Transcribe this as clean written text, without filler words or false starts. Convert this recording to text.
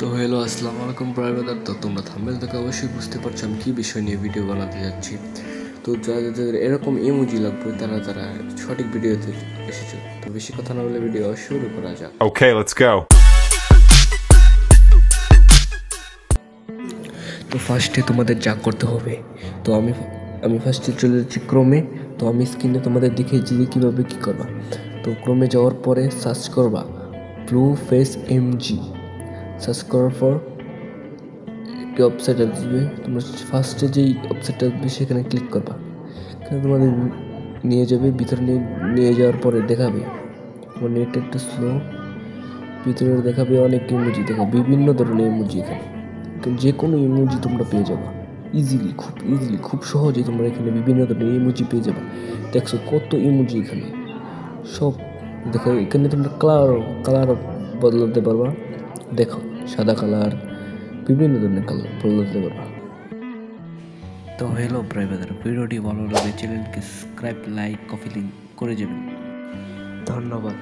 তো হ্যালো আসসালামু আলাইকুম ব্রাদার। তো তোমরা থাম্বনেল থেকে অবশ্যই বুঝতে পারছো আমি কী বিষয় নিয়ে ভিডিও বানাতে যাচ্ছি। তো যাদের এরকম ইমোজি লাগবে তারা সঠিক ভিডিওতে এসেছো। তো বেশি কথা না বলে ভিডিও শুরু করা যাক। Okay, let's go. তো ফার্স্টে তোমাদের যা করতে হবে, তো আমি ফার্স্টে চলে যাচ্ছি ক্রোমে। তো আমি স্ক্রিনে তোমাদের দেখিয়েছি যে কীভাবে কী করবা। তো ক্রোমে যাওয়ার পরে সার্চ করবা ব্লু ফেস এমজি। সার্চ করার পর একটি ওয়েবসাইট আসবে, তোমরা ফার্স্টে যেই ওয়েবসাইটটা আসবে সেখানে ক্লিক করবা। এখানে তোমাদের নিয়ে যাবে, ভিতরে নিয়ে যাওয়ার পরে দেখাবে তোমার নেট একটু স্লো, ভিতরে দেখাবে অনেক ইমোজি, দেখাবে বিভিন্ন ধরনের ইমোজি। এখানে যে কোনো ইমোজি তোমরা পেয়ে যাবা ইজিলি, খুব সহজে তোমরা এখানে বিভিন্ন ধরনের ইমোজি পেয়ে যাবা। দেখছো কত ইমোজি এখানে, সব দেখো। এখানে তোমরা কালার বদলাতে পারবা, দেখো সাদা কালার, বিভিন্ন ধরনের কালার বদলাতে পারবা। তো হ্যালো ব্রাদার, ভিডিওটি ভালো লাগলে চ্যানেলকে সাবস্ক্রাইব, লাইক, কপি লিঙ্ক করে যাবেন। ধন্যবাদ।